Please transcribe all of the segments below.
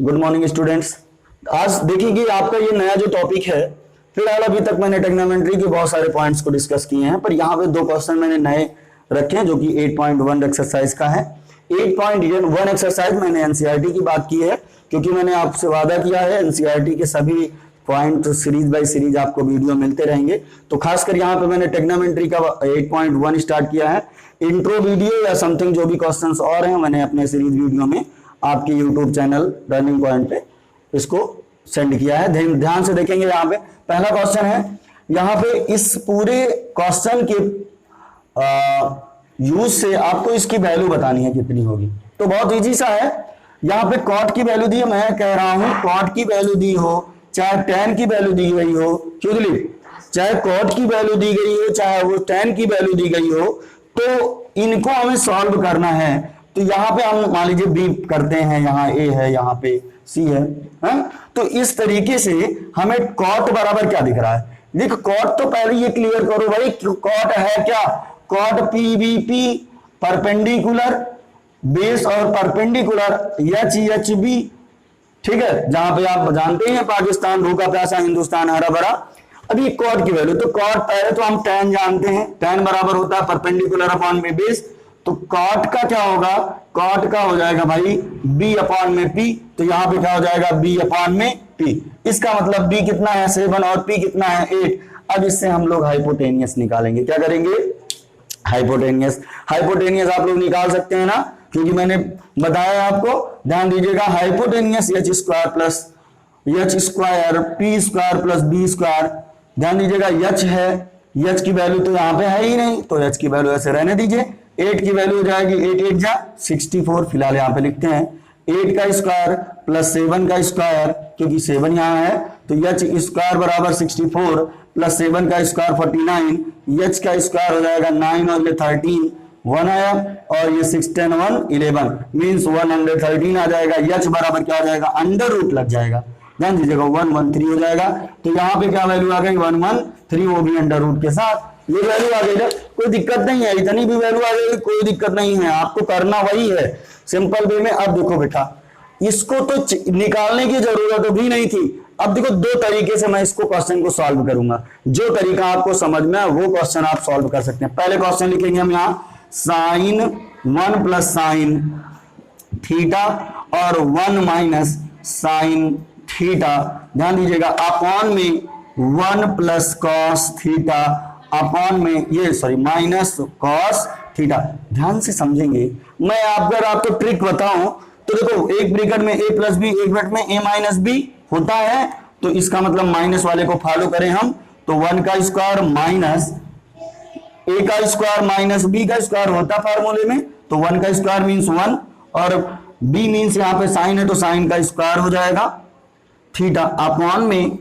Good morning students. आज देखिए कि आपका ये नया जो टॉपिक है, फिलहाल अभी तक मैंने ट्रिग्नोमेट्री के बहुत सारे पॉइंट्स को डिस्कस किए हैं, पर यहाँ पे दो क्वेश्चन मैंने नए रखे हैं जो कि 8.1 एक्सरसाइज का है। 8.1 एक्सरसाइज मैंने एनसीईआरटी की बात की है, क्योंकि मैंने आपसे वादा किया है एनसीईआरटी के सभी पॉइंट सीरीज बाय सीरीज आपको वीडियो मिलते रहेंगे। तो खासकर यहाँ पे मैंने ट्रिग्नोमेट्री का 8.1 स्टार्ट किया है। इंट्रो वीडियो या समथिंग जो भी क्वेश्चंस और हैं मैंने अपने सीरीज वीडियो में आपके यूट्यूब चैनल रनिंग पॉइंट पे इसको सेंड किया है। ध्यान से देखेंगे। यहाँ पे पहला क्वेश्चन है, यहाँ पे इस पूरे क्वेश्चन के यूज से आपको इसकी वैल्यू बतानी है कितनी होगी। तो बहुत इजी सा है। यहाँ पे कॉट की वैल्यू दी है, मैं कह रहा हूं कॉट की वैल्यू दी हो चाहे टेन की वैल्यू दी गई हो, क्यों दिलीप, चाहे कॉट की वैल्यू दी गई हो चाहे वो टेन की वैल्यू दी गई हो, तो इनको हमें सॉल्व करना है। तो यहाँ पे हम मान लीजिए बी करते हैं, यहाँ ए है, यहाँ पे सी है, तो इस तरीके से हमें कॉट बराबर क्या दिख रहा है। देख कॉट तो पहले ये क्लियर करो भाई, कॉट है क्या, cot P B P perpendicular base और परपेंडिकुलर एच एच बी, ठीक है। जहां पे आप जानते हैं पाकिस्तान भूखा प्यासा हिंदुस्तान हरा भरा। अभी कॉट की वैल्यू, तो कॉट पहले तो हम टेन जानते हैं, टेन बराबर होता है परपेंडिकुलर अपॉन में बेस। तो कॉट का क्या होगा, कॉट का हो जाएगा भाई बी अपॉन में पी। तो यहां पे क्या हो जाएगा बी अपॉन में पी। इसका मतलब बी कितना है 7 और पी कितना है 8। अब इससे हम लोग हाइपोटेनियस निकालेंगे। क्या करेंगे, हाइपोटेनियस। हाइपोटेनियस आप लोग निकाल सकते हैं ना, क्योंकि मैंने बताया आपको, ध्यान दीजिएगा। Hypotenuse H square plus H square P square plus B square. ध्यान दीजिएगा एच है, एच की वैल्यू तो यहाँ पे है ही नहीं, तो एच की वैल्यू ऐसे रहने दीजिए। 8 की वैल्यू हो जाएगी 8 8 जा 64, फिलहाल यहाँ पे लिखते हैं 8 का स्क्वायर प्लस 7 का स्क्वायर, क्योंकि 7 यहाँ है, तो एच स्क्वायर बराबर 64 प्लस 7 का स्क्वायर 49, एच का स्क्वायर हो जाएगा 9 और ये 13 1 आया, और ये 6 10 1 11 मीन्स 113 आ जाएगा। एच बराबर क्या हो जाएगा, अंडर रूट लग जाएगा, ध्यान दीजिएगा 113 हो जाएगा। तो यहाँ पे क्या वैल्यू आ गई 113, वो भी अंडर रूट के साथ ये वैल्यू आ गई। कोई दिक्कत नहीं है, इतनी भी वैल्यू आ गई कोई दिक्कत नहीं है, आपको करना वही है सिंपल वे में। अब देखो बेटा, इसको तो निकालने की जरूरत भी नहीं थी। अब देखो दो तरीके से मैं इसको क्वेश्चन को सॉल्व करूंगा, जो तरीका आपको समझ में है वो क्वेश्चन आप सॉल्व कर सकते हैं। पहले क्वेश्चन लिखेंगे हम यहाँ साइन 1 प्लस साइन थीटा और 1 माइनस साइन थीटा। ध्यान दीजिएगा अपॉन में 1 प्लस कॉस थीटा अपॉन में ये सॉरी माइनस कॉस थीटा। ध्यान से समझेंगे, मैं अगर आपको ट्रिक बताऊं तो देखो एक ब्रैकेट में a प्लस बी, एक ब्रैकेट में a माइनस बी होता है, तो इसका मतलब माइनस वाले को फॉलो करें हम, तो 1 का स्क्वायर माइनस a का स्क्वायर माइनस b का स्क्वायर होता फार्मूले में, तो 1 का स्क्वायर मीन्स 1 और b मीन्स यहाँ पे साइन है तो साइन का स्क्वायर हो जाएगा थीटा अपॉन में,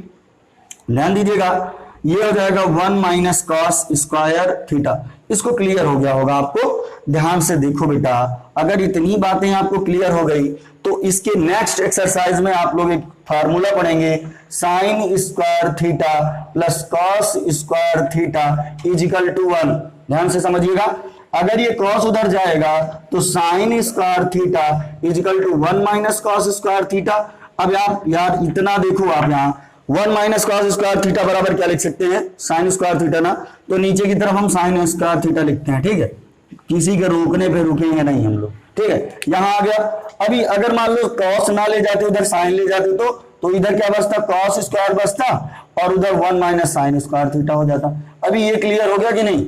ध्यान दीजिएगा ये हो जाएगा 1 माइनस कॉस स्क्वायर थीटा। इसको क्लियर हो गया होगा आपको। ध्यान से देखो बेटा, अगर इतनी बातें आपको क्लियर हो गई तो इसके नेक्स्ट एक्सरसाइज में आप लोग एक फार्मूला पढ़ेंगे, sine square theta plus cos square theta equal to 1। ध्यान से समझिएगा, अगर ये कॉस उधर जाएगा तो sine square theta equal to 1 minus cos square theta. अब आप यार इतना देखो, आप यहाँ 1 माइनस कॉस स्क्वायर थीटा बराबर क्या लिख सकते हैं, साइन स्क्वायर थीटा ना, तो नीचे की तरफ हम साइन स्क्वायर थीटा लिखते हैं, ठीक है। किसी के रोकने पे रुकेंगे नहीं हम लोग, ठीक है। यहां आ गया। अभी अगर मान लो कॉस ना ले जाते, उधर साइन ले जाते, तो इधर क्या बचता, कॉस स्क्वायर बचता और उधर 1 माइनस साइन स्क्वायर थीटा हो जाता। अभी ये क्लियर हो गया कि नहीं।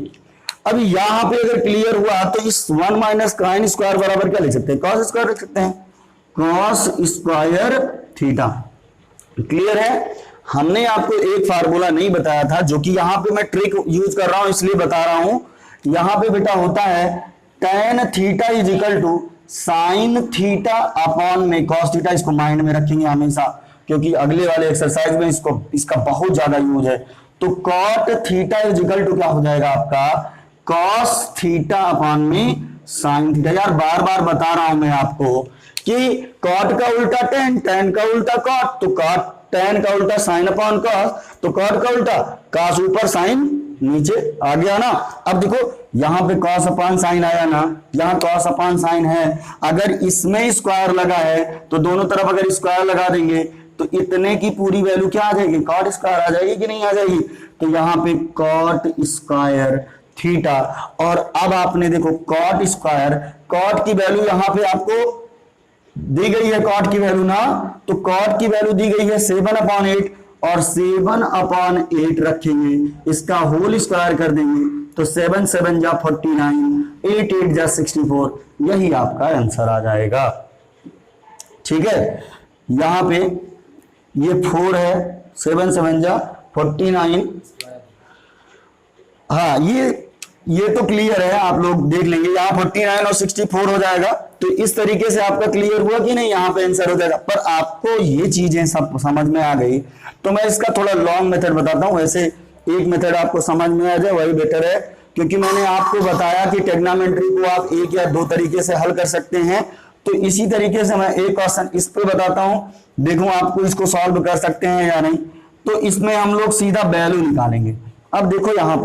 अभी यहां पे अगर क्लियर हुआ तो इस 1 माइनस साइन स्क्वायर बराबर क्या लिख सकते हैं, कॉस स्क्वायर लिख सकते हैं, कॉस स्क्वायर थीटा। क्लियर है। हमने आपको एक फार्मूला नहीं बताया था, जो कि यहां पे मैं ट्रिक यूज कर रहा हूं इसलिए बता रहा हूं। यहां पे बेटा होता है tan theta is equal to sine theta upon में कॉस थीटा। इसको माइंड में रखेंगे हमेशा, क्योंकि अगले वाले एक्सरसाइज में इसका बहुत ज्यादा यूज है। तो cot theta is equal to क्या हो जाएगा आपका, कॉस थीटा अपॉन में साइन थीटा। यार बार बार बता रहा हूं मैं आपको कि कॉट का उल्टा टेन, टेन का उल्टा कॉट, तो कॉट टेन का उल्टा साइन अपॉन कॉस, तो कॉट का उल्टा कॉस ऊपर साइन नीचे आ गया ना। अब देखो यहाँ पे कॉस अपान साइन आया ना, यहाँ कॉस अपान साइन है, अगर इसमें स्क्वायर लगा है तो दोनों तरफ अगर स्क्वायर लगा देंगे तो इतने की पूरी वैल्यू क्या आ जाएगी, कॉट स्क्वायर आ जाएगी कि नहीं आ जाएगी। तो यहाँ पे कॉट स्क्वायर थीटा, और अब आपने देखो कॉट स्क्वायर, कॉट की वैल्यू यहाँ पे आपको दी गई है, कॉट की वैल्यू ना, तो कॉट की वैल्यू दी गई है 7/8 और 7/8 रखेंगे, इसका होल स्क्वायर कर देंगे तो 7 7 जा 49, 8 8 जा 64, यही आपका आंसर आ जाएगा। ठीक है, यहां पे ये 4 है, 7 7 जा 49। हाँ ये तो क्लियर है, आप लोग देख लेंगे, यहाँ 49 और 64 हो जाएगा। तो इस तरीके से आपका क्लियर हुआ कि नहीं, यहाँ पे आंसर हो जाएगा। पर आपको ये चीजें सब समझ में आ गई तो मैं इसका थोड़ा लॉन्ग मेथड बताता हूँ। वैसे एक मेथड आपको समझ में आ जाए वही बेटर है, क्योंकि मैंने आपको बताया कि ट्रिग्नोमेट्री को आप एक या दो तरीके से हल कर सकते हैं। तो इसी तरीके से मैं एक क्वेश्चन इस पे बताता हूं, देखो आपको इसको सॉल्व कर सकते हैं या नहीं। तो इसमें हम लोग सीधा वैल्यू निकालेंगे। अब देखो यहाँ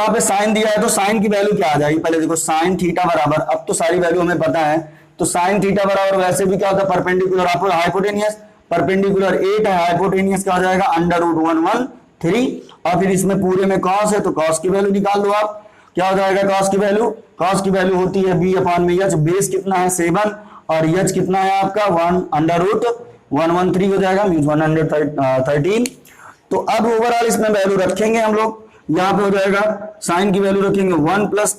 पे साइन दिया है, तो साइन की वैल्यू क्या आ जाएगी, पहले देखो साइन थीटा बराबर, अब तो सारी वैल्यू हमें पता है, तो साइन थीटा बराबर वैसे भी क्या होता है परपेंडिकुलर, आपको हाइपोटेनियस, परपेंडिकुलर 8 है, हाइपोटेनियस क्या हो जाएगा √113, और फिर इसमें पूरे में कॉस है तो कॉस की वैल्यू निकाल दो आप, क्या हो जाएगा कॉस की वैल्यू, कॉस की वैल्यू होती है b/h, बेस कितना है 7 और h कितना है आपका 1√113 हो जाएगा, मींस 113। तो अब ओवरऑल इसमें वैल्यू रखेंगे हम लोग, यहां पे हो जाएगा साइन की वैल्यू रखेंगे 1 +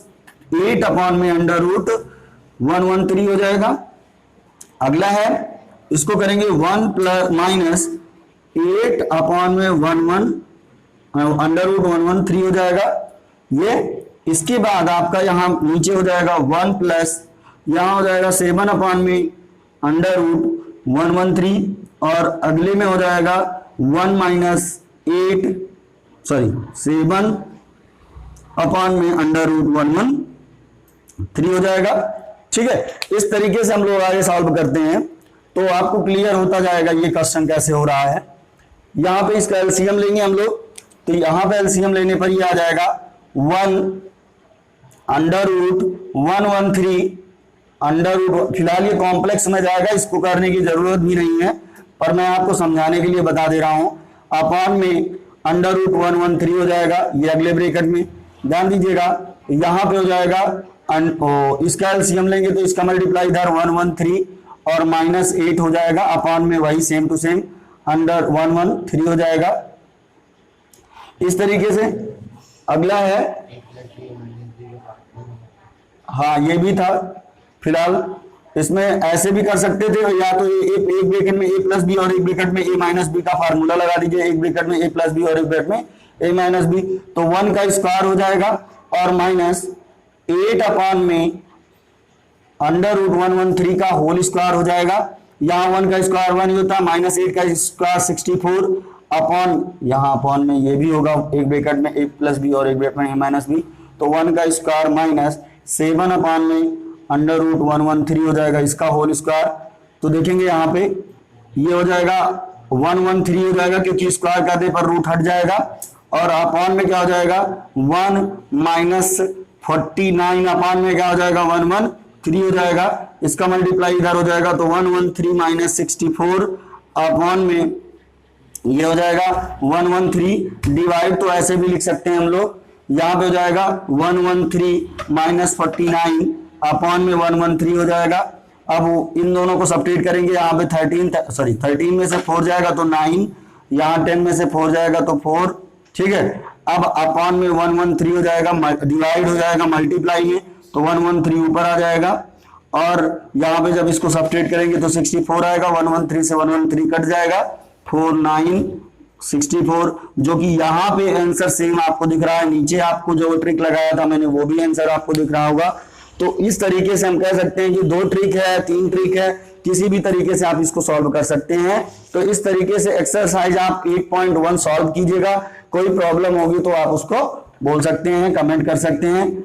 8/√113 हो जाएगा। अगला है इसको करेंगे 1 ± 8/√113 हो जाएगा ये। इसके बाद आपका यहां नीचे हो जाएगा 1 प्लस, यहां हो जाएगा 7/√113 और अगले में हो जाएगा 1 - 7/√113 हो जाएगा। ठीक है, इस तरीके से हम लोग आगे सॉल्व करते हैं तो आपको क्लियर होता जाएगा ये क्वेश्चन कैसे हो रहा है। यहां पे इसका एलसीएम लेंगे हम लोग, तो यहां पे एलसीएम लेने पर ये आ जाएगा 1/√113 फिलहाल ये कॉम्प्लेक्स में जाएगा, इसको करने की जरूरत भी नहीं है, पर मैं आपको समझाने के लिए बता दे रहा हूं। अपॉन में √113 हो जाएगा, ये अगले ब्रैकेट में ध्यान दीजिएगा, यहां पे हो जाएगा इसका एलसीएम लेंगे तो इसका मल्टीप्लाई इधर 113 और -8 हो जाएगा, अपॉन में वही सेम टू सेम √113 हो जाएगा। इस तरीके से अगला है, हाँ ये भी था, फिलहाल इसमें ऐसे भी कर सकते थे, या तो एक ब्रैकेट में a + b और एक ब्रैकेट में a - b का फार्मूला लगा दीजिए, एक ब्रैकेट में a + b और एक ब्रैकेट में a - b, तो 1 का स्क्वायर हो जाएगा और -8 अपॉन में √113 का होल स्क्वायर हो जाएगा। यहाँ 1 का स्क्वायर 1 ही होता है, -8 का स्क्वायर 64 अपॉन, यहाँ अपॉन में ये भी होगा, एक ब्रैकेट में a + b और एक ब्रैकेट में a - b, तो 1 का स्क्वायर -7 अपॉन में √113 हो जाएगा, इसका होल स्क्वायर। तो देखेंगे यहाँ पे ये हो जाएगा 113 हो जाएगा, क्योंकि स्क्वायर करने पर रूट हट जाएगा, और अपॉन में क्या हो जाएगा 1 - 49 अपॉन में क्या हो जाएगा 113 हो जाएगा, इसका मल्टीप्लाई इधर हो जाएगा तो 113 - 64 अपॉन में ये हो जाएगा 113 डिवाइड, तो ऐसे भी लिख सकते हैं हम लोग, यहाँ पे हो जाएगा 113 - 49 अपॉन में 113 हो जाएगा। अब इन दोनों को सब्ट्रैक्ट करेंगे, यहाँ पे 13 में से 4 जाएगा तो 9, यहाँ 10 में से 4 जाएगा तो 4, ठीक है। अब अपॉन में 113 हो जाएगा, डिवाइड हो जाएगा मल्टीप्लाई में, तो 113 ऊपर आ जाएगा, और यहाँ पे जब इसको सब्ट्रैक्ट करेंगे तो 64 आएगा, 113 से 113 कट जाएगा, 4 9 64, जो कि यहाँ पे आंसर सेम आपको दिख रहा है, नीचे आपको जो ट्रिक लगाया था मैंने वो भी आंसर आपको दिख रहा होगा। तो इस तरीके से हम कह सकते हैं कि 2 ट्रिक है, 3 ट्रिक है, किसी भी तरीके से आप इसको सॉल्व कर सकते हैं। तो इस तरीके से एक्सरसाइज आप 8.1 सॉल्व कीजिएगा, कोई प्रॉब्लम होगी तो आप उसको बोल सकते हैं, कमेंट कर सकते हैं।